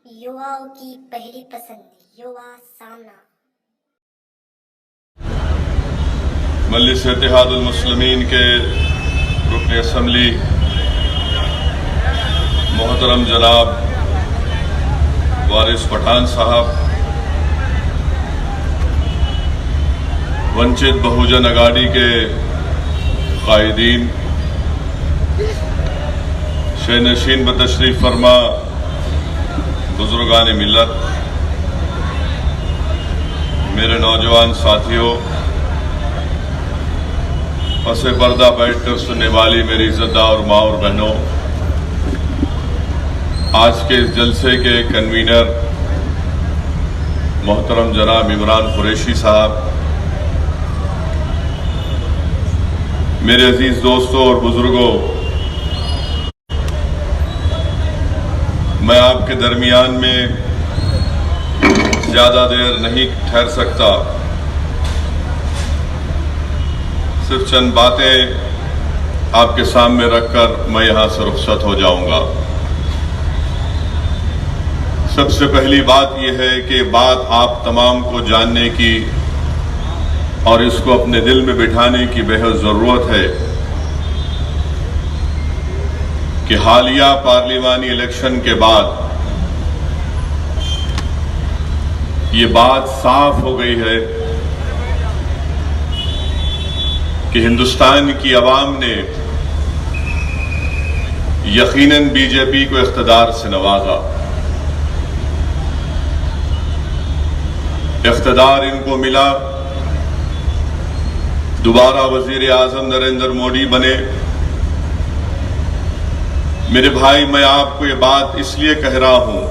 युवाओं की पहली पसंद युवा सामना। मजलिस इत्तेहादुल मुस्लिमीन के रुकन असम्बली मोहतरम जनाब वारिस पठान साहब, वंचित बहुजन अगाड़ी के कायदीन, शहनशीन बतशरीफ फरमा बुजुर्गान मिल्लत, मेरे नौजवान साथियों, पसे पर्दा बैठकर सुनने वाली मेरी इज्जतदार माँ और बहनों, आज के इस जलसे के कन्वीनर मोहतरम जनाब इमरान कुरैशी साहब, मेरे अजीज दोस्तों और बुजुर्गों, मैं आपके दरमियान में ज्यादा देर नहीं ठहर सकता। सिर्फ चंद बातें आपके सामने रखकर मैं यहां से रुखसत हो जाऊंगा। सबसे पहली बात यह है कि बात आप तमाम को जानने की और इसको अपने दिल में बिठाने की बेहद जरूरत है कि हालिया पार्लिमानी इलेक्शन के बाद ये बात साफ हो गई है कि हिंदुस्तान की आवाम ने यकीनन बीजेपी को इख्तिदार से नवाजा। इख्तिदार इनको मिला, दोबारा वजीर आजम नरेंद्र मोदी बने। मेरे भाई, मैं आपको ये बात इसलिए कह रहा हूं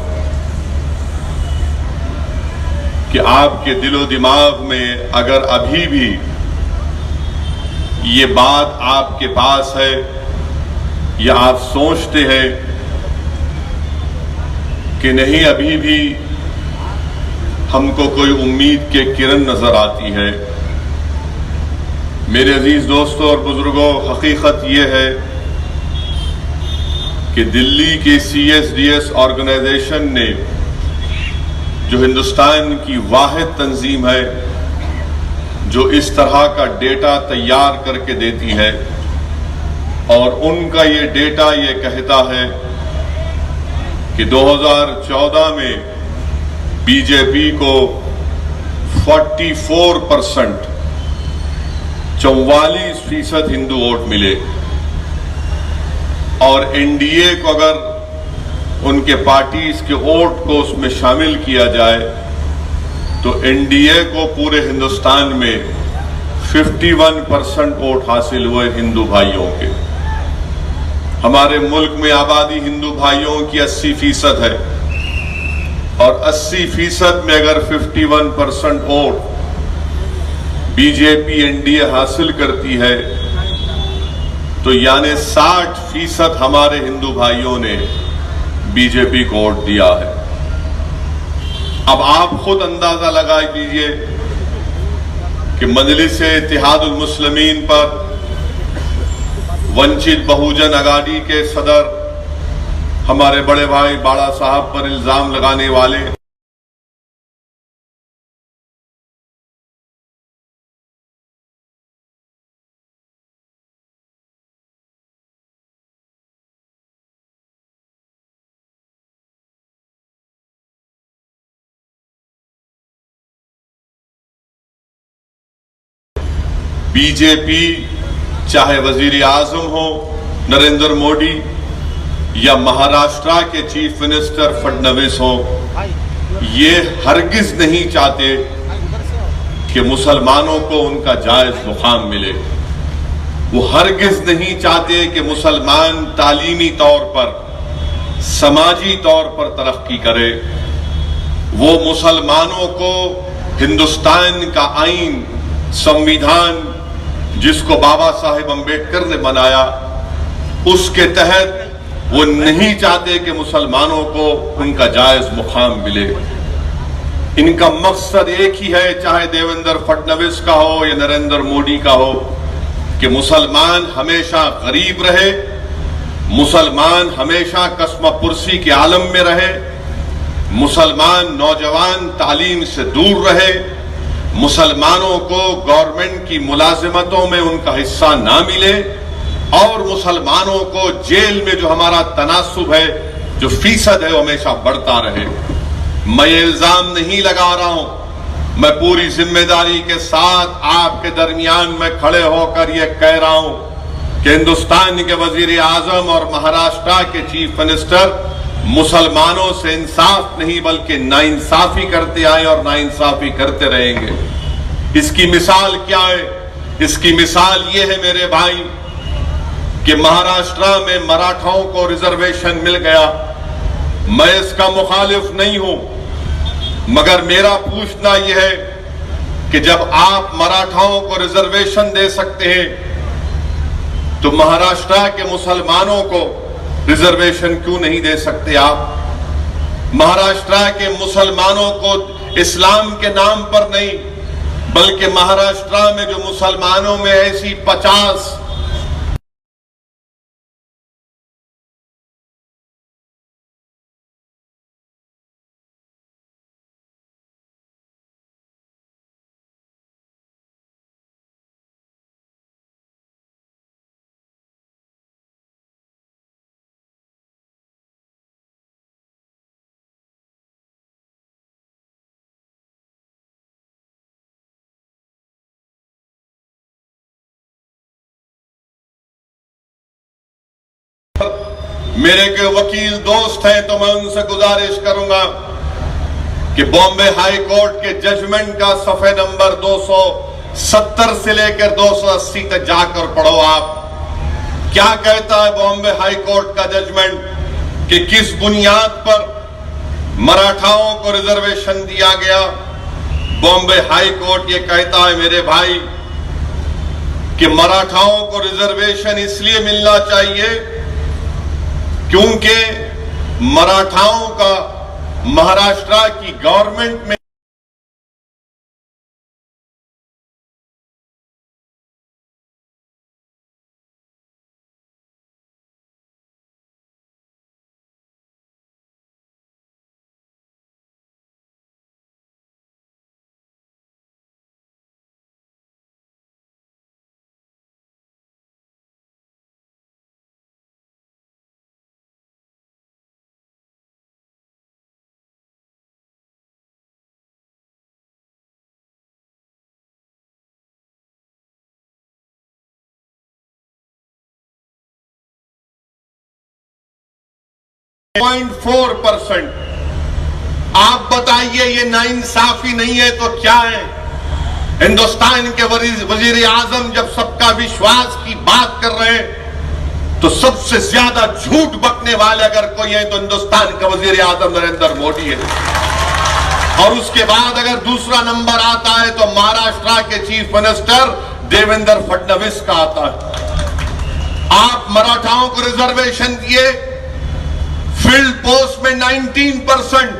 कि आपके दिलो दिमाग में अगर अभी भी ये बात आपके पास है या आप सोचते हैं कि नहीं अभी भी हमको कोई उम्मीद के किरण नजर आती है, मेरे अजीज दोस्तों और बुजुर्गों, हकीकत यह है कि दिल्ली की CSDS ऑर्गेनाइजेशन ने, जो हिंदुस्तान की वाहिद तंजीम है जो इस तरह का डेटा तैयार करके देती है, और उनका ये डेटा ये कहता है कि 2014 में बीजेपी को 44% 44% हिंदू वोट मिले, और एनडीए को अगर उनके पार्टीज के वोट को उसमें शामिल किया जाए तो एनडीए को पूरे हिंदुस्तान में 51% वोट हासिल हुए हिंदू भाइयों के। हमारे मुल्क में आबादी हिंदू भाइयों की 80% है, और 80% में अगर 51% वोट बीजेपी एनडीए हासिल करती है तो यानी 60% हमारे हिंदू भाइयों ने बीजेपी को वोट दिया है। अब आप खुद अंदाजा लगा दीजिए कि मजलिस इत्तेहादुल मुस्लिमीन पर वंचित बहुजन अगाड़ी के सदर हमारे बड़े भाई बाड़ा साहब पर इल्जाम लगाने वाले बीजेपी, चाहे वजीर आजम हो नरेंद्र मोदी या महाराष्ट्र के चीफ मिनिस्टर फडणवीस हो, ये हरगिज नहीं चाहते कि मुसलमानों को उनका जायज मुकाम मिले। वो हरगिज नहीं चाहते कि मुसलमान तालीमी तौर पर, समाजी तौर पर तरक्की करे। वो मुसलमानों को हिंदुस्तान का आईन, संविधान जिसको बाबा साहेब अम्बेडकर ने बनाया, उसके तहत वो नहीं चाहते कि मुसलमानों को उनका जायज मुकाम मिले। इनका मकसद एक ही है, चाहे देवेंद्र फडणवीस का हो या नरेंद्र मोदी का हो, कि मुसलमान हमेशा गरीब रहे, मुसलमान हमेशा कस्मा पुरसी के आलम में रहे, मुसलमान नौजवान तालीम से दूर रहे, मुसलमानों को गवर्नमेंट की मुलाजिमतों में उनका हिस्सा ना मिले और मुसलमानों को जेल में जो हमारा तनासुब है, जो फीसद है, वो हमेशा बढ़ता रहे। मैं ये इल्जाम नहीं लगा रहा हूं, मैं पूरी जिम्मेदारी के साथ आपके दरमियान में खड़े होकर यह कह रहा हूं कि हिंदुस्तान के वजीर आजम और महाराष्ट्र के चीफ मिनिस्टर मुसलमानों से इंसाफ नहीं बल्कि नाइंसाफी करते आए और नाइंसाफी करते रहेंगे। इसकी मिसाल क्या है? इसकी मिसाल ये है मेरे भाई कि महाराष्ट्र में मराठाओं को रिजर्वेशन मिल गया। मैं इसका मुखालिफ नहीं हूं, मगर मेरा पूछना यह है कि जब आप मराठाओं को रिजर्वेशन दे सकते हैं तो महाराष्ट्र के मुसलमानों को रिजर्वेशन क्यों नहीं दे सकते आप? महाराष्ट्र के मुसलमानों को इस्लाम के नाम पर नहीं बल्कि महाराष्ट्र में जो मुसलमानों में ऐसी 50 मेरे के वकील दोस्त हैं तो मैं उनसे गुजारिश करूंगा कि बॉम्बे हाई कोर्ट के जजमेंट का सफ़े नंबर 270 से लेकर 280 तक जाकर पढ़ो आप। क्या कहता है बॉम्बे हाई कोर्ट का जजमेंट कि किस बुनियाद पर मराठाओं को रिजर्वेशन दिया गया? बॉम्बे हाई कोर्ट ये कहता है मेरे भाई कि मराठाओं को रिजर्वेशन इसलिए मिलना चाहिए क्योंकि मराठाओं का महाराष्ट्र की गवर्नमेंट में .4%। आप बताइए ये नाइंसाफी नहीं है तो क्या है? हिंदुस्तान के वजीर आजम जब सबका विश्वास की बात कर रहे हैं तो सबसे ज्यादा झूठ बकने वाले अगर कोई है तो हिंदुस्तान का वजीर आजम नरेंद्र मोदी है। और उसके बाद अगर दूसरा नंबर आता है तो महाराष्ट्र के चीफ मिनिस्टर देवेंद्र फडणवीस का आता है। आप मराठाओं को रिजर्वेशन दिए, फील्ड पोस्ट में 19%,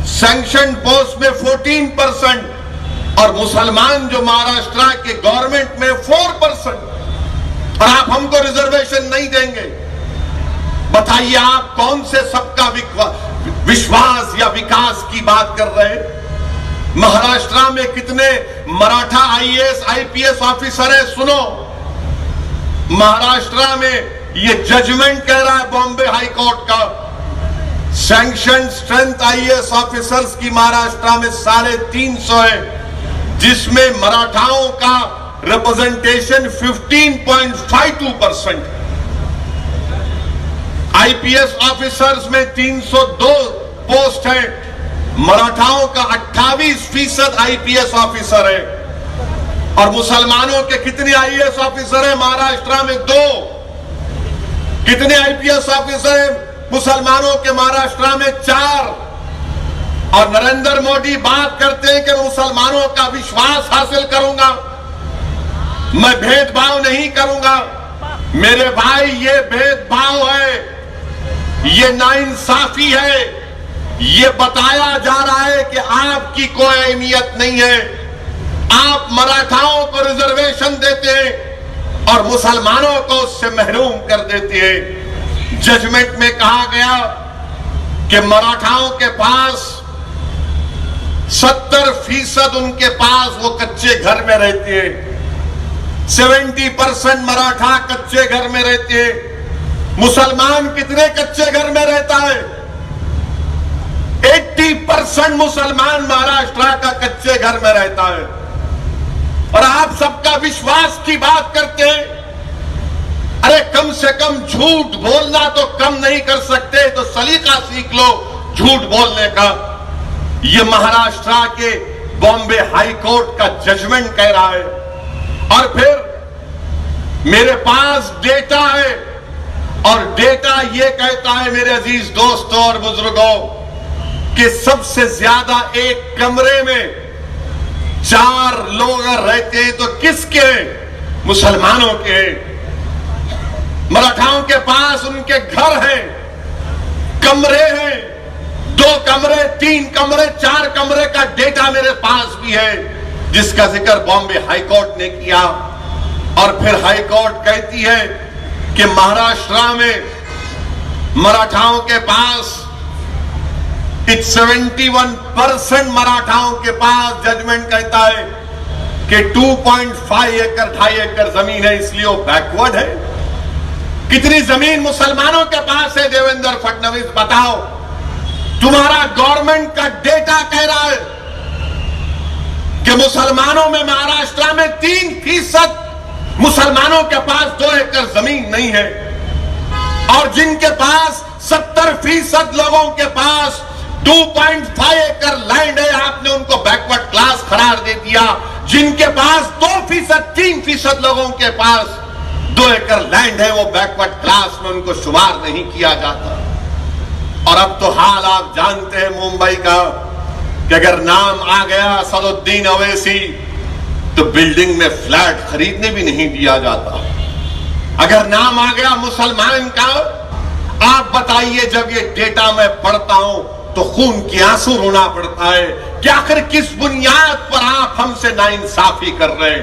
सैंक्शन पोस्ट में 14% और मुसलमान जो महाराष्ट्र के गवर्नमेंट में 4%, और आप हमको रिजर्वेशन नहीं देंगे। बताइए आप कौन से सबका विश्वास या विकास की बात कर रहे हैं? महाराष्ट्र में कितने मराठा आईएएस आईपीएस ऑफिसर है? सुनो, महाराष्ट्र में ये जजमेंट कह रहा है बॉम्बे हाई कोर्ट का, सैंक्शन स्ट्रेंथ आईएएस ऑफिसर्स की महाराष्ट्र में 350 है, जिसमें मराठाओं का रिप्रेजेंटेशन 15.52%। आईपीएस ऑफिसर्स में 302 पोस्ट है, मराठाओं का 28% आईपीएस ऑफिसर है। और मुसलमानों के कितने आईएएस ऑफिसर है महाराष्ट्र में? 2। कितने आईपीएस ऑफिसर है मुसलमानों के महाराष्ट्र में? 4। और नरेंद्र मोदी बात करते हैं कि मुसलमानों का विश्वास हासिल करूंगा, मैं भेदभाव नहीं करूंगा। मेरे भाई ये भेदभाव है, ये नाइंसाफी है। ये बताया जा रहा है कि आपकी कोई अहमियत नहीं है, आप मराठाओं को रिजर्वेशन देते हैं और मुसलमानों को उससे महरूम कर देते हैं। जजमेंट में कहा गया कि मराठाओं के पास 70% उनके पास वो कच्चे घर में रहते हैं। 70% मराठा कच्चे घर में रहते हैं। मुसलमान कितने कच्चे घर में रहता है? 80% मुसलमान महाराष्ट्र का कच्चे घर में रहता है। और आप सबका विश्वास की बात करते हैं। अरे कम से कम झूठ बोलना तो कम नहीं कर सकते, तो सलीका सीख लो झूठ बोलने का। ये महाराष्ट्र के बॉम्बे हाई कोर्ट का जजमेंट कह रहा है। और फिर मेरे पास डेटा है, और डेटा ये कहता है मेरे अजीज दोस्तों और बुजुर्गों कि सबसे ज्यादा एक कमरे में 4 लोग रहते हैं तो किसके? मुसलमानों के। मराठाओं के पास उनके घर हैं, कमरे हैं, 2 कमरे, 3 कमरे, 4 कमरे का डेटा मेरे पास भी है, जिसका जिक्र बॉम्बे हाई कोर्ट ने किया। और फिर हाई कोर्ट कहती है कि महाराष्ट्र में मराठाओं के पास 71% मराठाओं के पास जजमेंट कहता है कि 2.5 एकड़ 2.5 एकड़ जमीन है, इसलिए वो बैकवर्ड है। कितनी जमीन मुसलमानों के पास है देवेंद्र फडणवीस, बताओ? तुम्हारा गवर्नमेंट का डेटा कह रहा है कि मुसलमानों में महाराष्ट्र में 3% मुसलमानों के पास 2 एकड़ जमीन नहीं है, और जिनके पास 70% लोगों के पास 2.5 एकड़ लैंड है, आपने उनको बैकवर्ड क्लास करार दे दिया। जिनके पास 2%, 3% लोगों के पास 2 एकड़ लैंड है, वो बैकवर्ड क्लास में उनको शुमार नहीं किया जाता। और अब तो हाल आप जानते हैं मुंबई का कि अगर नाम आ गया असदुद्दीन अवैसी तो बिल्डिंग में फ्लैट खरीदने भी नहीं दिया जाता। अगर नाम आ गया मुसलमान का, आप बताइए, जब ये डेटा मैं पढ़ता हूं तो खून के आंसू रोना पड़ता है कि आखिर किस बुनियाद पर आप हमसे नाइंसाफी कर रहे हैं?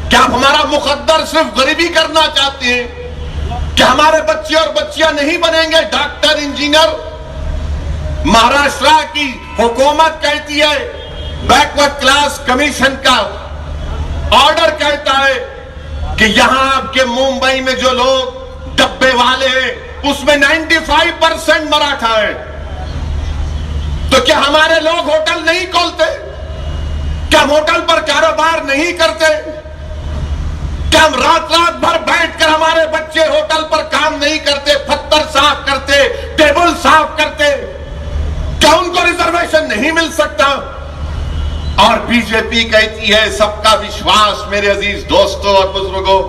क्या आप हमारा मुकद्दर सिर्फ गरीबी करना चाहते हैं? क्या हमारे बच्चे और बच्चियां नहीं बनेंगे डॉक्टर, इंजीनियर? महाराष्ट्र की हुकूमत कहती है, बैकवर्ड क्लास कमीशन का ऑर्डर कहता है कि यहां आपके मुंबई में जो लोग डब्बे वाले हैं उसमें 95% मराठा है। तो क्या हमारे लोग होटल नहीं खोलते? क्या हम होटल पर कारोबार नहीं करते? क्या हम रात रात भर बैठकर हमारे बच्चे होटल पर काम नहीं करते, पत्थर साफ करते, टेबल साफ करते? क्या उनको रिजर्वेशन नहीं मिल सकता? और बीजेपी कहती है सबका विश्वास, मेरे अजीज दोस्तों और बुजुर्गों।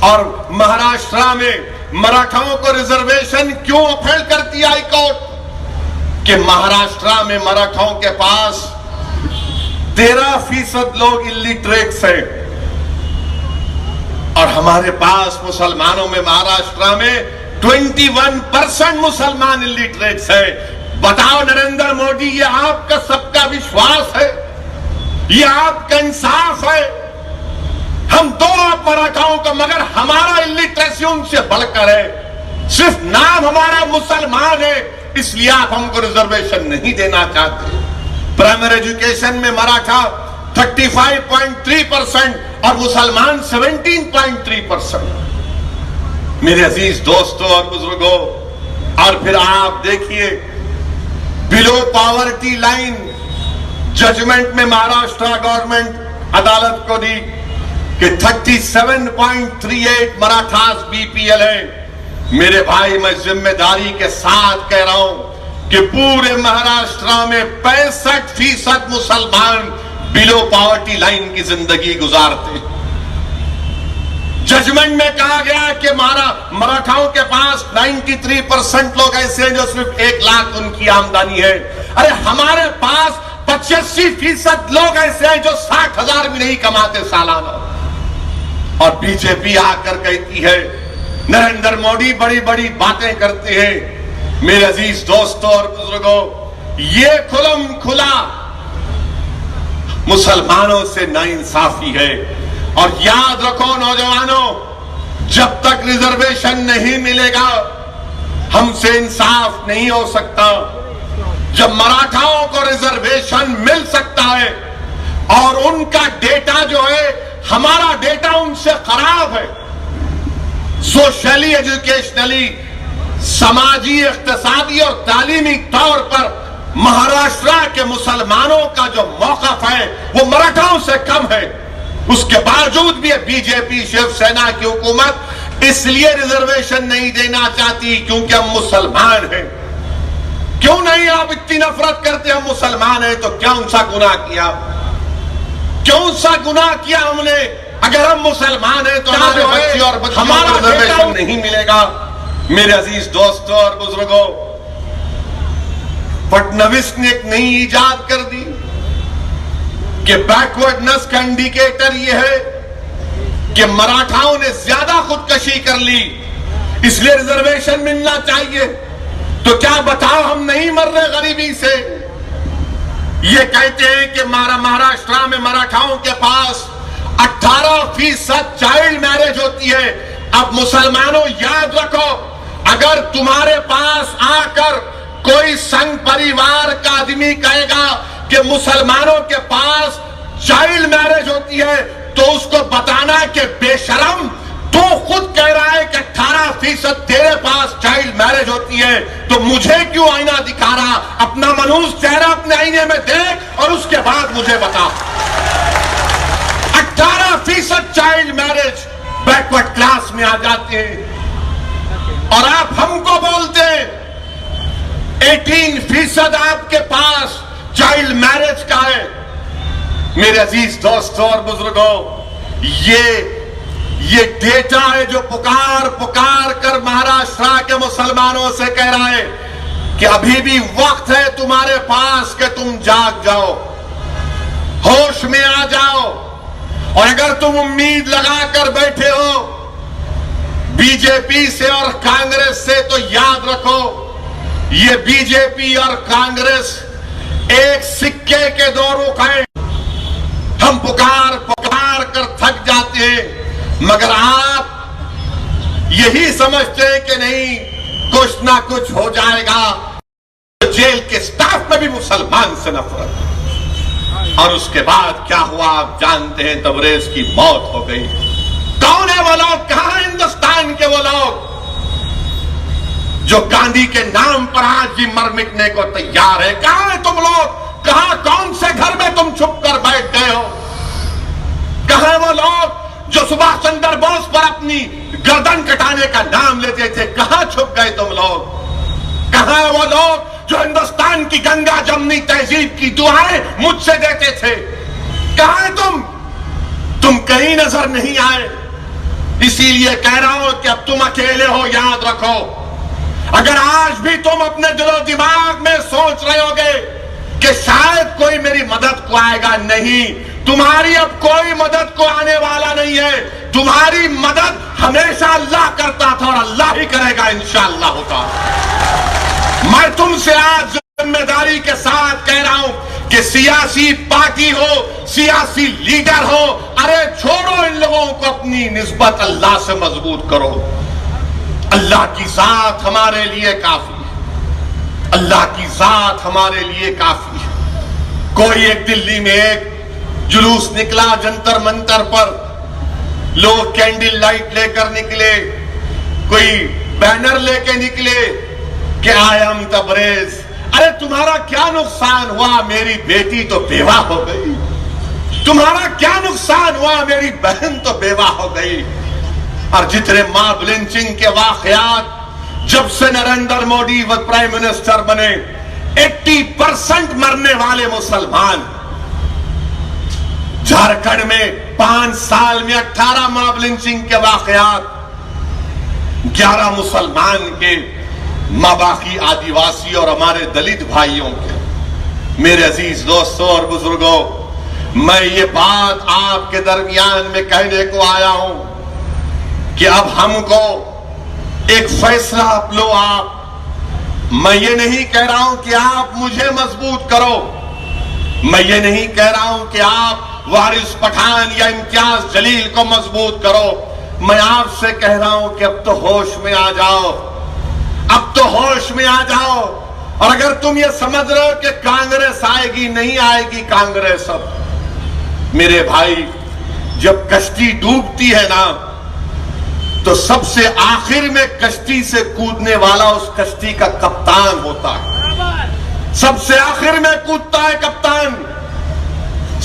और महाराष्ट्र में मराठाओं को रिजर्वेशन क्यों अपहेल करती हाई कोर्ट? कि महाराष्ट्र में मराठाओं के पास 13% लोग इलिटरेट्स हैं, और हमारे पास मुसलमानों में महाराष्ट्र में 21% मुसलमान इलिटरेट्स है। बताओ नरेंद्र मोदी, ये आपका सबका विश्वास है? ये आपका इंसाफ है? हम दो मराठाओं का, मगर हमारा इलिटरेसी उनसे बढ़कर है। सिर्फ नाम हमारा मुसलमान है, इसलिए आप हमको रिजर्वेशन नहीं देना चाहते। प्राइमरी एजुकेशन में मराठा 35.3% और मुसलमान 17.3%। मेरे अजीज दोस्तों और बुजुर्गों, और फिर आप देखिए बिलो पॉवर्टी लाइन जजमेंट में महाराष्ट्र गवर्नमेंट अदालत को दी कि 37.38 मराठास बीपीएल है। मेरे भाई, मैं जिम्मेदारी के साथ कह रहा हूं कि पूरे महाराष्ट्र में 65% मुसलमान बिलो पॉवर्टी लाइन की जिंदगी गुजारते। जजमेंट में कहा गया कि मराठाओं के पास 93% लोग ऐसे हैं जो सिर्फ 1 लाख उनकी आमदनी है। अरे हमारे पास 85% लोग ऐसे हैं जो 60,000 भी नहीं कमाते सालाना। और बीजेपी आकर कहती है, नरेंद्र मोदी बड़ी बड़ी बातें करते हैं। मेरे अजीज दोस्तों और बुजुर्गों, ये खुलम खुला मुसलमानों से नाइंसाफी है। और याद रखो नौजवानों, जब तक रिजर्वेशन नहीं मिलेगा हमसे इंसाफ नहीं हो सकता। जब मराठाओं को रिजर्वेशन मिल सकता है और उनका डेटा जो है, हमारा डेटा उनसे खराब है, सोशली, एजुकेशनली, समाजी, इक्तिसादी और तालीमी तौर पर महाराष्ट्र के मुसलमानों का जो मौकफ है वो मराठाओं से कम है। उसके बावजूद भी बीजेपी, शिवसेना की हुकूमत इसलिए रिजर्वेशन नहीं देना चाहती क्योंकि हम मुसलमान हैं। क्यों नहीं आप इतनी नफरत करते? हम मुसलमान हैं तो क्या सा गुनाह किया? क्यों सा गुनाह किया हमने? अगर हम मुसलमान हैं तो हमारे बच्चे और बच्चियों को रिजर्वेशन नहीं मिलेगा। मेरे अजीज दोस्तों और बुजुर्गों, फडणवीस ने एक नई इजाद कर दी कि बैकवर्डनेस का इंडिकेटर यह है कि मराठाओं ने ज्यादा खुदकशी कर ली, इसलिए रिजर्वेशन मिलना चाहिए। तो क्या बताओ, हम नहीं मर रहे गरीबी से? ये कहते हैं कि महाराष्ट्र में मराठाओं के पास 18% चाइल्ड मैरिज होती है। अब मुसलमानों याद रखो, अगर तुम्हारे पास आकर कोई संघ परिवार का आदमी कहेगा कि मुसलमानों के पास चाइल्ड मैरिज होती है तो उसको बताना कि बेशरम, तू खुद कह रहा है कि 18% तेरे पास चाइल्ड मैरिज होती है, तो मुझे क्यों आईना दिखा रहा? अपना मनुष्य चेहरा अपने आईने में देख और उसके बाद मुझे बता। 18% चाइल्ड मैरिज बैकवर्ड क्लास में आ जाते हैं और आप हमको बोलते हैं 18% आपके पास चाइल्ड मैरिज का है। मेरे अजीज दोस्तों और बुजुर्गों, ये डेटा है जो पुकार पुकार कर महाराष्ट्र के मुसलमानों से कह रहा है कि अभी भी वक्त है तुम्हारे पास कि तुम जाग जाओ, होश में आ जाओ। और अगर तुम उम्मीद लगाकर बैठे हो बीजेपी से और कांग्रेस से, तो याद रखो, ये बीजेपी और कांग्रेस एक सिक्के के दो रुख हैं। हम पुकार पुकार कर थक जाते हैं, मगर आप यही समझते हैं कि नहीं, कुछ ना कुछ हो जाएगा। जेल के स्टाफ में भी मुसलमान से नफरत, और उसके बाद क्या हुआ आप जानते हैं, तबरेज की मौत हो गई। कौन है वो लोग? कहां है हिंदुस्तान के वो लोग जो गांधी के नाम पर आज भी मर मिटने को तैयार है? कहां है तुम लोग? कहां, कौन से घर में तुम छुप कर बैठ गए हो? कहां है वो लोग जो सुभाष चंद्र बोस पर अपनी गर्दन कटाने का नाम लेते थे? कहां छुप गए तुम लोग? कहां है वो लोग जो हिंदुस्तान की गंगा जमनी तहजीब की दुआएं मुझसे देते थे? कहां है तुम कहीं नजर नहीं आए। इसीलिए कह रहा हूं कि अब तुम अकेले हो। याद रखो, अगर आज भी तुम अपने दिलो दिमाग में सोच रहे होगे कि शायद कोई मेरी मदद को आएगा, नहीं, तुम्हारी अब कोई मदद को आने वाला नहीं है। तुम्हारी मदद हमेशा अल्लाह करता था और अल्लाह ही करेगा इंशाअल्लाह होता। मैं तुमसे आज जिम्मेदारी के साथ कह रहा हूं कि सियासी पार्टी हो, सियासी लीडर हो, अरे छोड़ो इन लोगों को, अपनी निस्बत अल्लाह से मजबूत करो। अल्लाह की जात हमारे लिए काफी है, अल्लाह की जात हमारे लिए काफी है। कोई एक दिल्ली में एक जुलूस निकला जंतर मंतर पर, लोग कैंडल लाइट लेकर निकले, कोई बैनर लेके निकले कि आई एम तबरेज। अरे तुम्हारा क्या नुकसान हुआ? मेरी बेटी तो बेवा हो गई। तुम्हारा क्या नुकसान हुआ? मेरी बहन तो बेवा हो गई। और जितने मॉब लिंचिंग के वाकयात जब से नरेंद्र मोदी व प्राइम मिनिस्टर बने, 80% मरने वाले मुसलमान। झारखंड में 5 साल में 18 मॉब लिंचिंग के वाकयात, 11 मुसलमान के, बाकी आदिवासी और हमारे दलित भाइयों के। मेरे अजीज दोस्तों और बुजुर्गों, मैं ये बात आपके दरमियान में कहने को आया हूं कि अब हमको एक फैसला आप लो। आप, मैं ये नहीं कह रहा हूं कि आप मुझे मजबूत करो, मैं ये नहीं कह रहा हूं कि आप वारिस पठान या इम्तियाज जलील को मजबूत करो। मैं आपसे कह रहा हूं कि अब तो होश में आ जाओ। अब तो होश में आ जाओ। और अगर तुम ये समझ रहे हो कि कांग्रेस आएगी, नहीं आएगी कांग्रेस, अब मेरे भाई जब कश्ती डूबती है ना तो सबसे आखिर में कश्ती से कूदने वाला उस कश्ती का कप्तान होता है। सबसे आखिर में कूदता है कप्तान,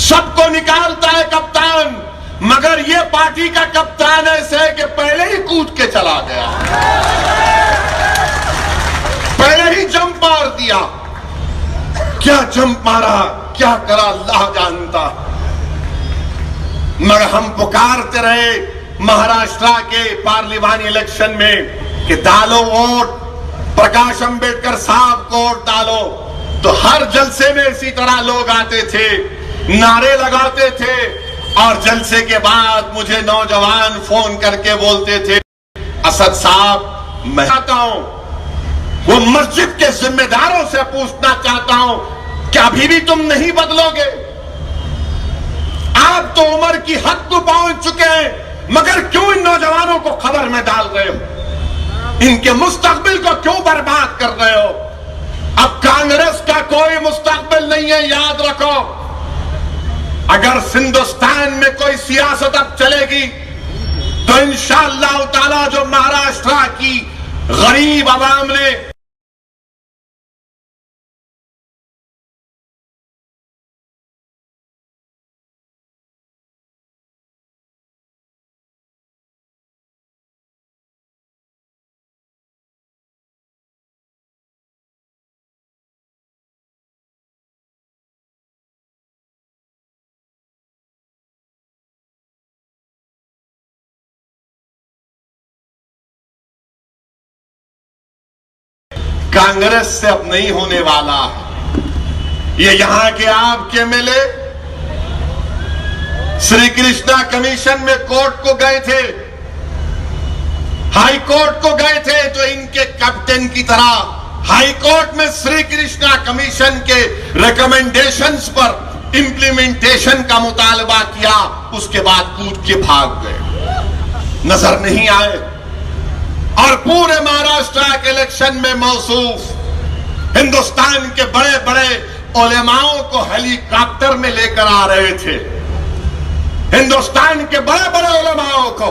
सबको निकालता है कप्तान। मगर ये पार्टी का कप्तान ऐसे है कि पहले ही कूद के चला गया, पहले ही जंप मार दिया। क्या जंप मारा, क्या करा अल्लाह जानता। मगर हम पुकारते रहे महाराष्ट्र के पार्लिमानी इलेक्शन में कि डालो वोट, प्रकाश अंबेडकर साहब को वोट डालो। तो हर जलसे में इसी तरह लोग आते थे, नारे लगाते थे, और जलसे के बाद मुझे नौजवान फोन करके बोलते थे, असद साहब मैं चाहता हूं, वो मस्जिद के जिम्मेदारों से पूछना चाहता हूं कि अभी भी तुम नहीं बदलोगे? आप तो उम्र की हद को पहुंच चुके हैं, मगर क्यों इन नौजवानों को खबर में डाल रहे हो? इनके मुस्तकबिल को क्यों बर्बाद कर रहे हो? अब कांग्रेस का कोई मुस्तकबिल नहीं है, याद रखो। अगर हिंदुस्तान में कोई सियासत अब चलेगी तो इंशाअल्लाह ताला जो महाराष्ट्र की गरीब आवाम ने कांग्रेस से अब नहीं होने वाला है। ये यहां के आपके एमएलए श्री कृष्णा कमीशन में कोर्ट को गए थे, हाई कोर्ट को गए थे, तो इनके कैप्टन की तरह हाई कोर्ट में श्री कृष्णा कमीशन के रिकमेंडेशंस पर इंप्लीमेंटेशन का मुतालबा किया, उसके बाद कूद के भाग गए, नजर नहीं आए। और पूरे महाराष्ट्र के इलेक्शन में मौसूफ हिंदुस्तान के बड़े बड़े उलेमाओं को हेलीकॉप्टर में लेकर आ रहे थे, हिंदुस्तान के बड़े बड़े उलेमाओं को।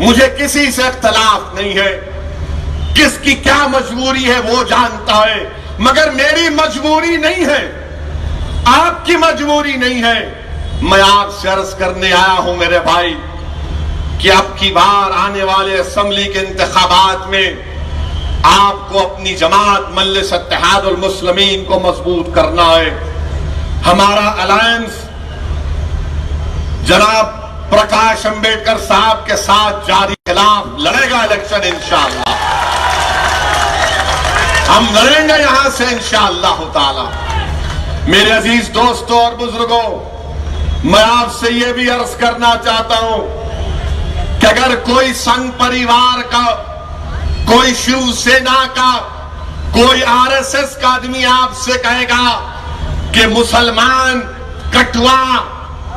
मुझे किसी से इख्तलाफ नहीं है, किसकी क्या मजबूरी है वो जानता है, मगर मेरी मजबूरी नहीं है, आपकी मजबूरी नहीं है। मैं आपसे अर्ज करने आया हूं मेरे भाई कि अब की बार आने वाले असेंबली के इंतखाबात में आपको अपनी जमात मजलिस इत्तेहादुल मुस्लिमीन को मजबूत करना है। हमारा अलायंस जनाब प्रकाश अंबेडकर साहब के साथ जारी खिलाफ लड़ेगा इलेक्शन इंशाअल्लाह। हम लड़ेंगे यहां से इंशाअल्लाह ताला। मेरे अजीज दोस्तों और बुजुर्गों, मैं आपसे यह भी अर्ज करना चाहता हूं कि अगर कोई संघ परिवार का, कोई शिवसेना का, कोई आरएसएस का आदमी आपसे कहेगा कि मुसलमान कटवा,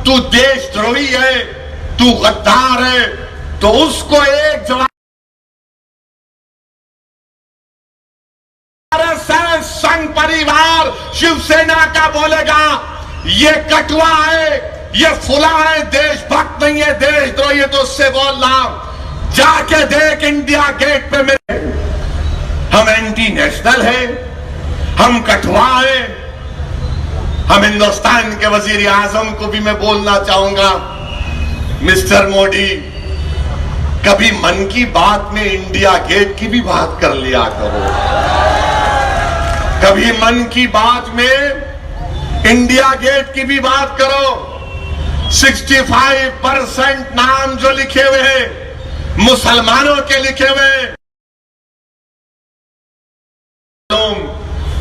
तू देशद्रोही है, तू गद्दार है, तो उसको एक जवाब, आरएसएस संघ परिवार शिवसेना का बोलेगा ये कटवा है, ये फुला है, देशभक्त नहीं है, देशद्रोही है, तो उससे बोल रहा जाके देख इंडिया गेट पे मेरे, हम एंटी नेशनल हैं, हम कठुआ हैं। हम हिंदुस्तान के वजीर आजम को भी मैं बोलना चाहूंगा, मिस्टर मोदी, कभी मन की बात में इंडिया गेट की भी बात कर लिया करो, कभी मन की बात में इंडिया गेट की भी बात करो। 65% नाम जो लिखे हुए हैं मुसलमानों के लिखे हुए हैं।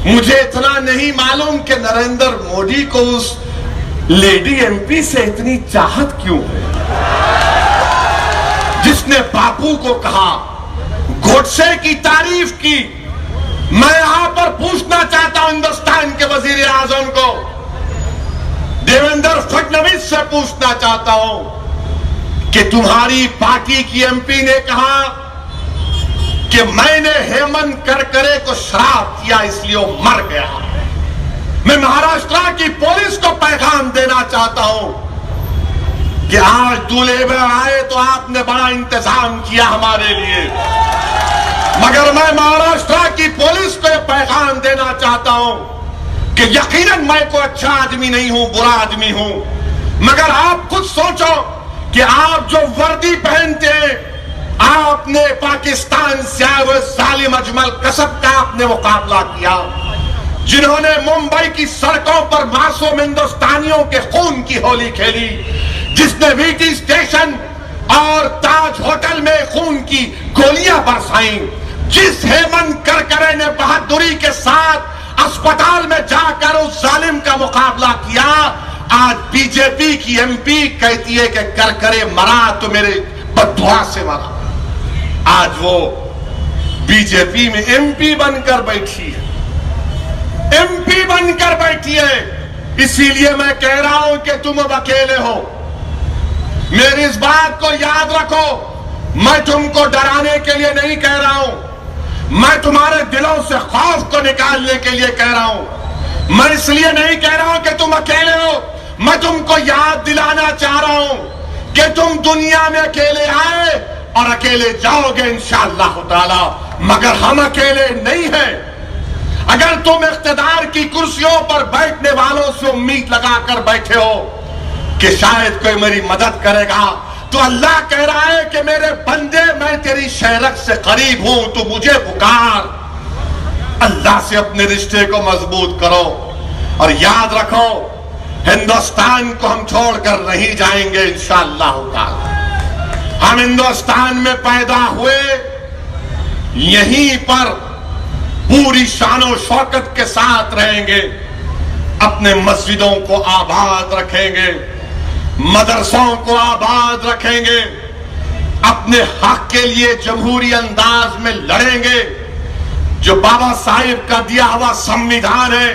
मुझे इतना नहीं मालूम कि नरेंद्र मोदी को उस लेडी एमपी से इतनी चाहत क्यों है जिसने बापू को कहा, गोडसे की तारीफ की। मैं यहां पर पूछना चाहता हूं हिंदुस्तान के वजीर आजम को, देवेंद्र फडणवीस से पूछना चाहता हूं कि तुम्हारी पार्टी की एमपी ने कहा कि कि मैंने हेमंत करकरे को श्राप दिया इसलिए वो मर गया। मैं महाराष्ट्र की पुलिस को पैगाम देना चाहता हूं कि आज दूल्हे में आए तो आपने बड़ा इंतजाम किया हमारे लिए, मगर मैं महाराष्ट्र की पुलिस को यह पैगाम देना चाहता हूं कि यकीनन मैं कोई अच्छा आदमी नहीं हूं, बुरा आदमी हूं, मगर आप खुद सोचो कि आप जो वर्दी पहनते हैं, आपने पाकिस्तान से आए हुए जालिम अजमल कसब का आपने मुकाबला किया, जिन्होंने मुंबई की सड़कों पर मासूम हिंदुस्तानियों के खून की होली खेली, जिसने वीटी स्टेशन और ताज होटल में खून की गोलियां बरसाई, जिस हेमंत करकरे ने बहादुरी के साथ अस्पताल में जाकर उस जालिम का मुकाबला किया, आज बीजेपी की एमपी कहती है कि करकरे मरा तो मेरे बददुआ से मरा। आज वो बीजेपी में एमपी बनकर बैठी है, एमपी बनकर बैठी है। इसीलिए मैं कह रहा हूं कि तुम अब अकेले हो। मेरी इस बात को याद रखो, मैं तुमको डराने के लिए नहीं कह रहा हूं, मैं तुम्हारे दिलों से खौफ को निकालने के लिए कह रहा हूं। मैं इसलिए नहीं कह रहा हूं कि तुम अकेले हो, मैं तुमको याद दिलाना चाह रहा हूं कि तुम दुनिया में अकेले आए और अकेले जाओगे इंशाअल्लाह ताला, मगर हम अकेले नहीं हैं। अगर तुम इख्तिदार की कुर्सियों पर बैठने वालों से उम्मीद लगाकर बैठे हो कि शायद कोई मेरी मदद करेगा, तो अल्लाह कह रहा है कि मेरे बंदे मैं तेरी शहरत से करीब हूं, तो मुझे पुकार। अल्लाह से अपने रिश्ते को मजबूत करो और याद रखो हिंदुस्तान को हम छोड़कर नहीं जाएंगे इंशाअल्लाह ताला। हम हिंदुस्तान में पैदा हुए, यहीं पर पूरी शानो शौकत के साथ रहेंगे, अपने मस्जिदों को आबाद रखेंगे, मदरसों को आबाद रखेंगे, अपने हक के लिए जमहूरी अंदाज में लड़ेंगे, जो बाबा साहिब का दिया हुआ संविधान है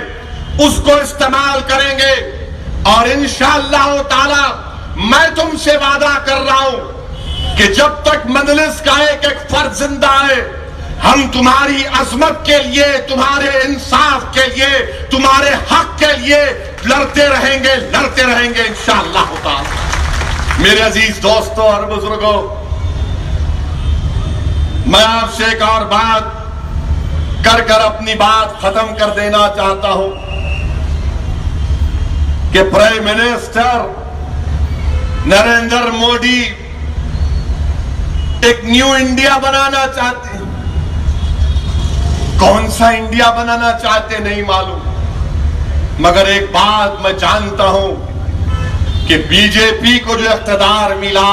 उसको इस्तेमाल करेंगे। और इंशाअल्लाह ताला मैं तुमसे वादा कर रहा हूं कि जब तक मजलिस का एक एक फर्द जिंदा है, हम तुम्हारी अजमत के लिए, तुम्हारे इंसाफ के लिए, तुम्हारे हक के लिए लड़ते रहेंगे इंशाअल्लाह ताला। मेरे अजीज दोस्तों और बुजुर्गों, मैं आपसे एक और बात कर अपनी बात खत्म कर देना चाहता हूं कि प्राइम मिनिस्टर नरेंद्र मोदी एक न्यू इंडिया बनाना चाहते हैं। कौन सा इंडिया बनाना चाहते नहीं मालूम, मगर एक बात मैं जानता हूं कि बीजेपी को जो इख्तिदार मिला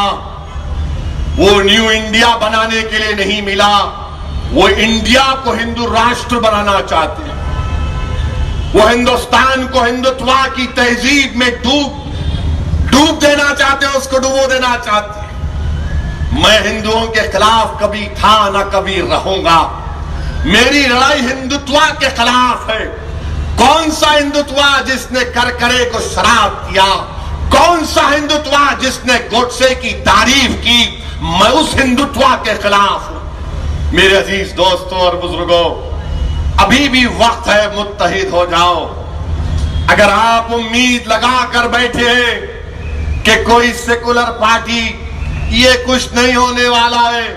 वो न्यू इंडिया बनाने के लिए नहीं मिला, वो इंडिया को हिंदू राष्ट्र बनाना चाहते हैं। वो हिंदुस्तान को हिंदुत्व की तहजीब में डूब देना चाहते हैं, उसको डुबो देना चाहते हैं। मैं हिंदुओं के खिलाफ कभी था ना कभी रहूंगा। मेरी लड़ाई हिंदुत्व के खिलाफ है। कौन सा हिंदुत्व जिसने करकरे को श्राप दिया, कौन सा हिंदुत्व जिसने गोडसे की तारीफ की, मैं उस हिंदुत्व के खिलाफ हूं। मेरे अजीज दोस्तों और बुजुर्गों, अभी भी वक्त है, मुत्तहिद हो जाओ। अगर आप उम्मीद लगा कर बैठे हैं कि कोई सेकुलर पार्टी, ये कुछ नहीं होने वाला है।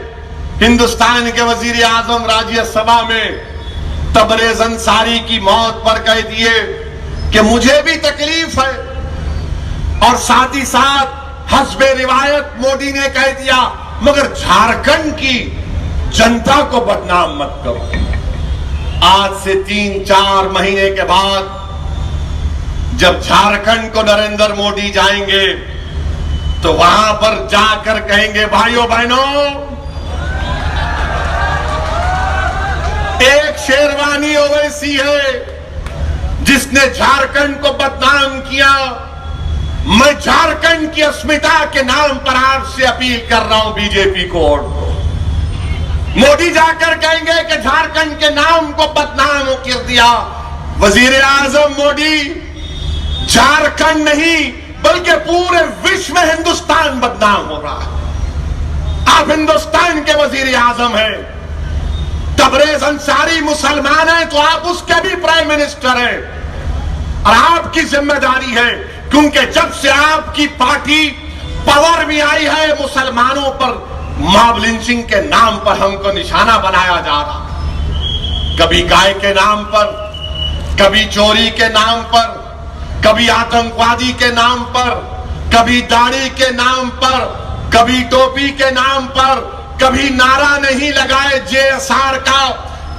हिंदुस्तान के वजीर आजम राज्यसभा में तबरेज अंसारी की मौत पर कह दिए कि मुझे भी तकलीफ है, और साथ ही साथ हस्बे रिवायत मोदी ने कह दिया मगर झारखंड की जनता को बदनाम मत करो। आज से 3-4 महीने के बाद जब झारखंड को नरेंद्र मोदी जाएंगे तो वहां पर जाकर कहेंगे, भाइयों बहनों, एक शेरवानी ओवैसी है जिसने झारखंड को बदनाम किया। मैं झारखंड की अस्मिता के नाम पर आपसे अपील कर रहा हूं बीजेपी को वोट दो। मोदी जाकर कहेंगे कि झारखंड के नाम को बदनाम कर दिया। वजीर आजम मोदी, झारखंड नहीं बल्कि पूरे विश्व में हिंदुस्तान बदनाम हो रहा है। आप हिंदुस्तान के वजीर आजम हैं, तबरेज अंसारी मुसलमान है तो आप उसके भी प्राइम मिनिस्टर हैं और आपकी जिम्मेदारी है, क्योंकि जब से आपकी पार्टी पावर में आई है मुसलमानों पर मॉब लिंचिंग के नाम पर हमको निशाना बनाया जा रहा, कभी गाय के नाम पर, कभी चोरी के नाम पर, कभी आतंकवादी के नाम पर, कभी दाढ़ी के नाम पर, कभी टोपी के नाम पर, कभी नारा नहीं लगाए जेएसआर का,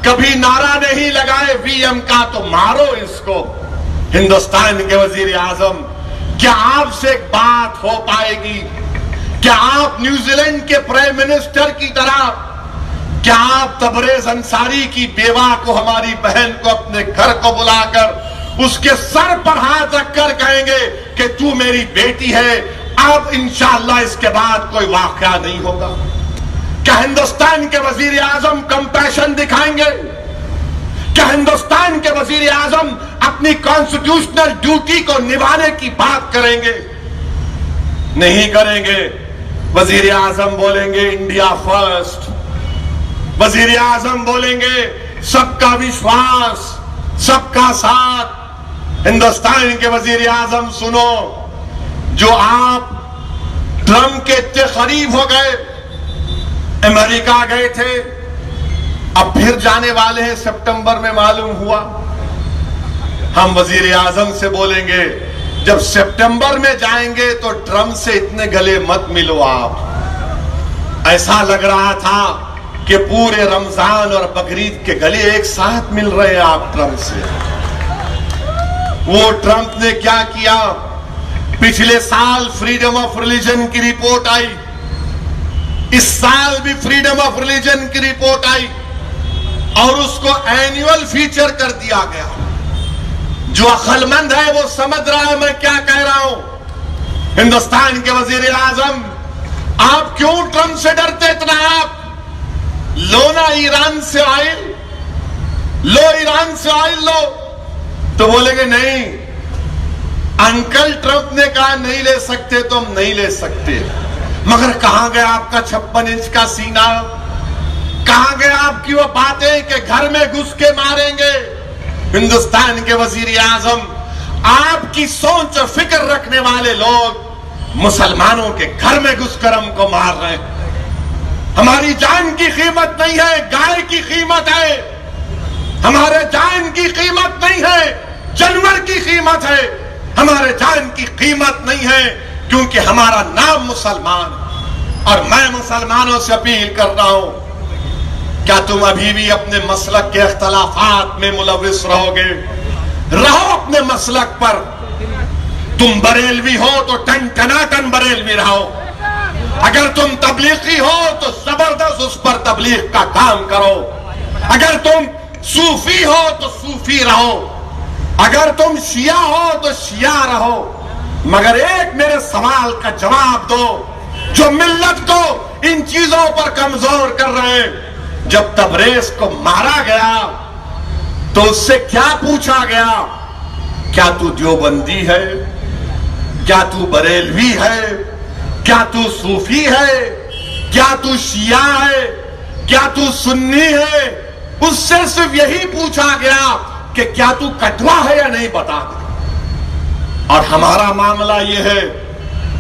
कभी नारा नहीं लगाए वीएम का, तो मारो इसको। हिंदुस्तान के वजीर आजम, क्या आपसे एक बात हो पाएगी? क्या आप न्यूजीलैंड के प्राइम मिनिस्टर की तरह, क्या आप तबरेज अंसारी की बेवा को, हमारी बहन को अपने घर को बुलाकर उसके सर पर हाथ रखकर कहेंगे कि तू मेरी बेटी है, अब इंशाअल्लाह इसके बाद कोई वाकया नहीं होगा? क्या हिंदुस्तान के वजीर आजम कंपैशन दिखाएंगे? क्या हिंदुस्तान के वजीर आजम अपनी कॉन्स्टिट्यूशनल ड्यूटी को निभाने की बात करेंगे? नहीं करेंगे। वजीर आजम बोलेंगे इंडिया फर्स्ट, वजीर आजम बोलेंगे सबका विश्वास, सबका साथ। हिंदुस्तान के वजीर आजम सुनो, जो आप ट्रंप के इतने करीब हो गए, अमेरिका गए थे, अब फिर जाने वाले हैं सितंबर में मालूम हुआ। हम वजीर आजम से बोलेंगे जब सितंबर में जाएंगे तो ट्रंप से इतने गले मत मिलो आप। ऐसा लग रहा था कि पूरे रमजान और बकरीद के गले एक साथ मिल रहे हैं आप ट्रंप से। वो ट्रंप ने क्या किया, पिछले साल फ्रीडम ऑफ रिलीजन की रिपोर्ट आई, इस साल भी फ्रीडम ऑफ रिलीजन की रिपोर्ट आई और उसको एनुअल फीचर कर दिया गया। जो अक्लमंद है वो समझ रहा है मैं क्या कह रहा हूं। हिंदुस्तान के वजीर आजम, आप क्यों ट्रंप से डरते इतना? आप लो ना ईरान से ऑयल, लो ईरान से ऑयल लो, तो बोलेंगे नहीं, अंकल ट्रंप ने कहा नहीं ले सकते तो हम नहीं ले सकते। मगर कहां गया आपका 56 इंच का सीना? कहां गया आपकी वो बातें कि घर में घुस के मारेंगे? हिंदुस्तान के वजीर आजम, आपकी सोच और फिक्र रखने वाले लोग मुसलमानों के घर में घुसकर हमको मार रहे हैं। हमारी जान की कीमत नहीं है, गाय की कीमत है। हमारे जान की कीमत नहीं है, जानवर की कीमत है। हमारे जान की कीमत नहीं है, क्योंकि हमारा नाम मुसलमान। और मैं मुसलमानों से अपील कर रहा हूं, क्या तुम अभी भी अपने मसलक के इख्तलाफात में मुलविस रहोगे? रहो अपने मसलक पर। तुम बरेलवी हो तो टन टनाटन बरेलवी रहो। अगर तुम तबलीगी हो तो जबरदस्त उस पर तबलीग का काम करो। अगर तुम सूफी हो तो सूफी रहो। अगर तुम शिया हो तो शिया रहो। मगर एक मेरे सवाल का जवाब दो, जो मिल्लत को इन चीजों पर कमजोर कर रहे हैं। जब तबरेज को मारा गया तो उससे क्या पूछा गया? क्या तू देवबंदी है? क्या तू बरेलवी है? क्या तू सूफी है? क्या तू शिया है? क्या तू सुन्नी है? उससे सिर्फ यही पूछा गया कि क्या तू कटवा है या नहीं, बता दे। और हमारा मामला यह है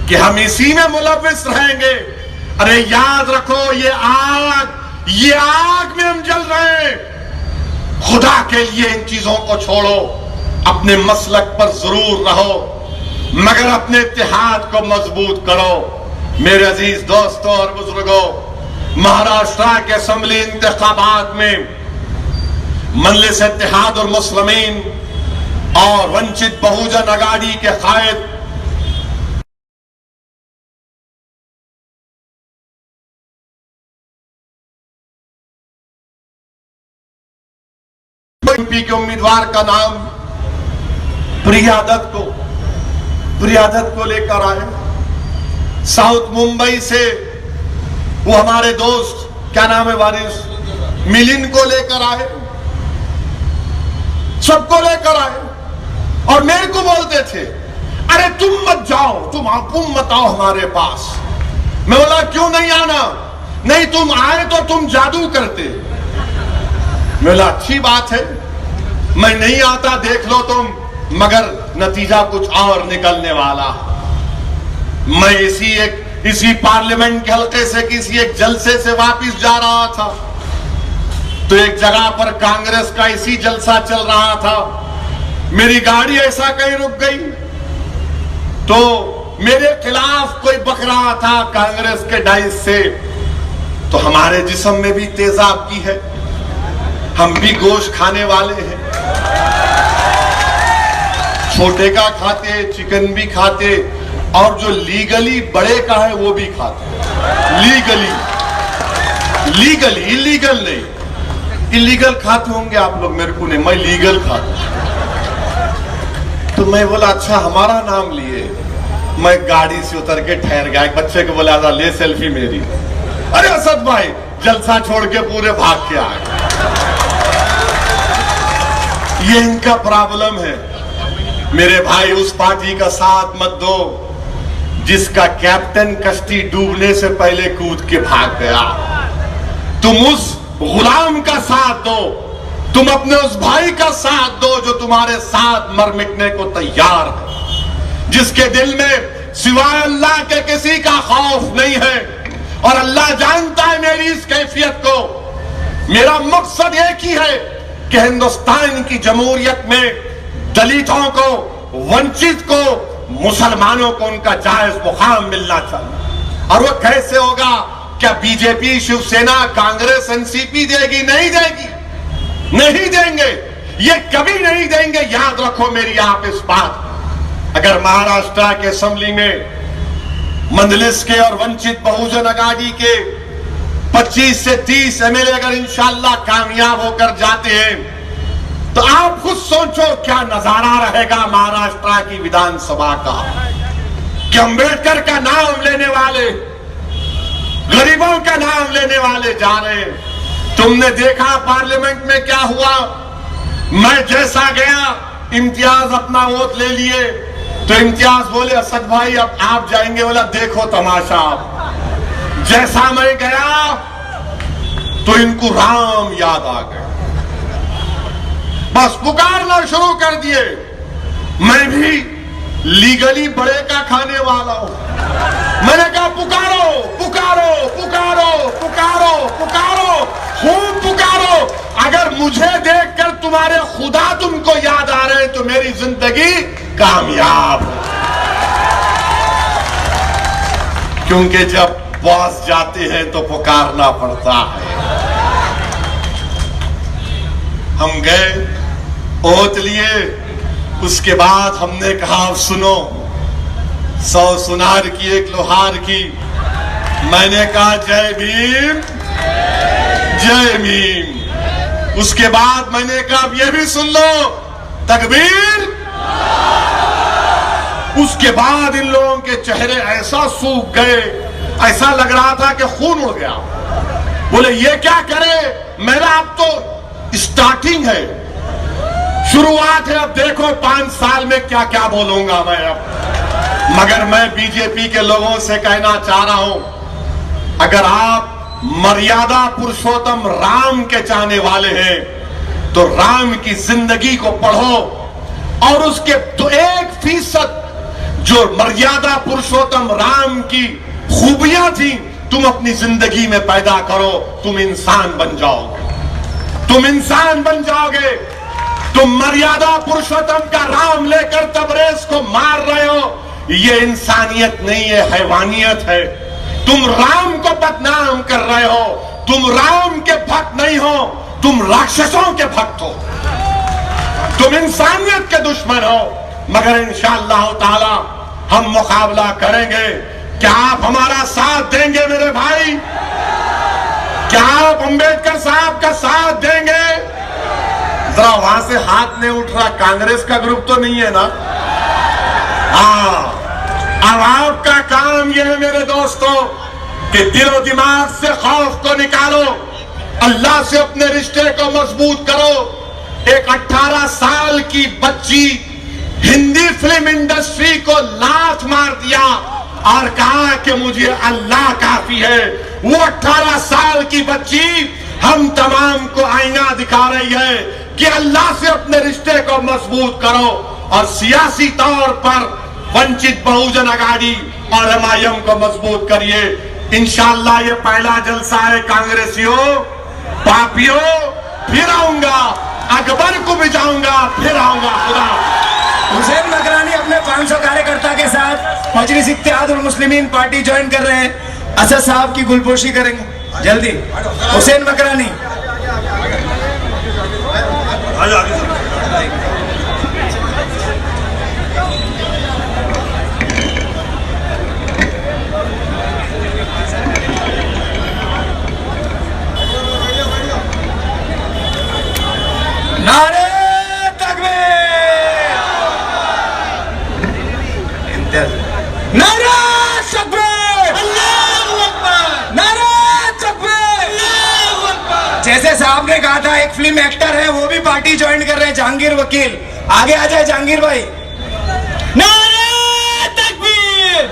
कि हम इसी में मुलविस रहेंगे। अरे याद रखो, ये आग में हम जल रहे हैं। खुदा के लिए इन चीजों को छोड़ो, अपने मसलक पर जरूर रहो, मगर अपने इत्तेहाद को मजबूत करो। मेरे अजीज दोस्तों और बुजुर्गों, महाराष्ट्र के असेंबली इंतखाबात में मजलिस इत्तेहाद और मुस्लिमीन और वंचित बहुजन अगाड़ी के कायद एमपी के उम्मीदवार का नाम प्रिया दत्त को लेकर आए। साउथ मुंबई से वो हमारे दोस्त, क्या नाम है वारिस, मिलिंद को लेकर आए। सबको लेकर आए और मेरे को बोलते थे, अरे तुम मत जाओ, तुम मत आओ हमारे पास। मैं बोला क्यों नहीं आना? नहीं, तुम आए तो तुम जादू करते। बोला अच्छी बात है, मैं नहीं आता देख लो तुम, मगर नतीजा कुछ और निकलने वाला। मैं इसी पार्लियामेंट के हल्के से किसी एक जलसे से वापस जा रहा था, तो एक जगह पर कांग्रेस का इसी जलसा चल रहा था। मेरी गाड़ी ऐसा कहीं रुक गई, तो मेरे खिलाफ कोई बक रहा था कांग्रेस के डाइस से। तो हमारे जिस्म में भी तेजाब की है, हम भी गोश्त खाने वाले हैं, छोटे का खाते, चिकन भी खाते, और जो लीगली बड़े का है वो भी खाते। लीगली इलीगल नहीं। इलीगल खाते होंगे आप लोग, मेरे को नहीं, मैं लीगल खाता। तो मैं बोला अच्छा हमारा नाम लिए। मैं गाड़ी से उतर के ठहर गया, एक बच्चे को बोला था ले सेल्फी मेरी। अरे असद भाई जलसा छोड़ के पूरे भाग के आए। ये इनका प्रॉब्लम है। मेरे भाई उस पार्टी का साथ मत दो जिसका कैप्टन कश्ती डूबने से पहले कूद के भाग गया। तुम उस गुलाम का साथ दो, तुम अपने उस भाई का साथ दो जो तुम्हारे साथ मर मिटने को तैयार है, जिसके दिल में सिवाय अल्लाह के किसी का खौफ नहीं है। और अल्लाह जानता है मेरी इस कैफियत को। मेरा मकसद एक ही है कि हिंदुस्तान की जमहूरियत में दलितों को, वंचित को, मुसलमानों को उनका जायज मुकाम मिलना चाहिए। और वो कैसे होगा? क्या बीजेपी, शिवसेना, कांग्रेस, एनसीपी देगी? नहीं देगी, नहीं देंगे, ये कभी नहीं देंगे। याद रखो मेरी आप इस बात। अगर महाराष्ट्र के असेंबली में मंदलिस के और वंचित बहुजन आघाड़ी के 25 से 30 एमएलए अगर इंशाअल्लाह कामयाब होकर जाते हैं, तो आप खुद सोचो क्या नजारा रहेगा महाराष्ट्र की विधानसभा का। कि अम्बेडकर का नाम लेने वाले, गरीबों का नाम लेने वाले जा रहे हैं। तुमने देखा पार्लियामेंट में क्या हुआ। मैं जैसा गया, इम्तियाज अपना वोट ले लिए, तो इम्तियाज बोले असद भाई अब आप जाएंगे। बोला देखो तमाशा। जैसा मैं गया तो इनको राम याद आ गए, बस पुकारना शुरू कर दिए। मैं भी लीगली बड़े का खाने वाला हूं। मैंने कहा पुकारो पुकारो पुकारो पुकारो पुकारो, खूब पुकारो। अगर मुझे देखकर तुम्हारे खुदा तुमको याद आ रहे हैं तो मेरी जिंदगी कामयाब। क्योंकि जब बॉस जाते हैं तो पुकारना पड़ता है। हम गए, ओत लिए, उसके बाद हमने कहा सुनो, 100 सुनार की एक लोहार की। मैंने कहा जय भीम जय भीम। उसके बाद मैंने कहा अब ये भी सुन लो, तकबीर। उसके बाद इन लोगों के चेहरे ऐसा सूख गए, ऐसा लग रहा था कि खून उड़ गया। बोले ये क्या करे? मेरा अब तो स्टार्टिंग है, शुरुआत है, अब देखो 5 साल में क्या क्या बोलूंगा मैं अब। मगर मैं बीजेपी के लोगों से कहना चाह रहा हूं, अगर आप मर्यादा पुरुषोत्तम राम के चाहने वाले हैं तो राम की जिंदगी को पढ़ो और उसके तो 1% जो मर्यादा पुरुषोत्तम राम की खूबियां थी तुम अपनी जिंदगी में पैदा करो। तुम इंसान बन जाओगे, तुम इंसान बन जाओगे। तुम मर्यादा पुरुषोत्तम का राम लेकर तबरेज को मार रहे हो, ये इंसानियत नहीं है, हैवानियत है। तुम राम को बदनाम कर रहे हो, तुम राम के भक्त नहीं हो, तुम राक्षसों के भक्त हो, तुम इंसानियत के दुश्मन हो। मगर इंशाअल्लाह ताला हम मुकाबला करेंगे। क्या आप हमारा साथ देंगे मेरे भाई? क्या आप अम्बेडकर साहब का साथ देंगे? जरा वहां से हाथ नहीं उठ रहा, कांग्रेस का ग्रुप तो नहीं है ना? हाँ, अब आपका काम यह है मेरे दोस्तों कि दिलो दिमाग से खौफ को निकालो, अल्लाह से अपने रिश्ते को मजबूत करो। एक 18 साल की बच्ची हिंदी फिल्म इंडस्ट्री को लात मार दिया और कहा कि मुझे अल्लाह काफी है। वो 18 साल की बच्ची हम तमाम को आईना दिखा रही है कि अल्लाह से अपने रिश्ते को मजबूत करो और सियासी तौर पर वंचित बहुजन आघाड़ी और एमआईएम को मजबूत करिए। इंशाअल्लाह ये पहला जलसा है कांग्रेसियों, पापियों, फिर आऊंगा, अकबर को भी जाऊंगा, फिर आऊंगा। खुदा। हुसैन मकरानी अपने 500 कार्यकर्ता के साथ मजलिस इत्तेहादुल मुस्लिमीन पार्टी ज्वाइन कर रहे हैं। असद साहब की गुलपोशी करेंगे जल्दी। हुसैन मकरानी नारे तकबीर, नारे तकबीर, अल्लाहू अकबर, नारे तकबीर, अल्लाहू अकबर। जैसे साहब ने कहा था एक फिल्म एक्टर है वो भी पार्टी ज्वाइन कर रहे हैं, जहांगीर वकील। आगे आ जाए जहांगीर भाई। नारे तकबीर,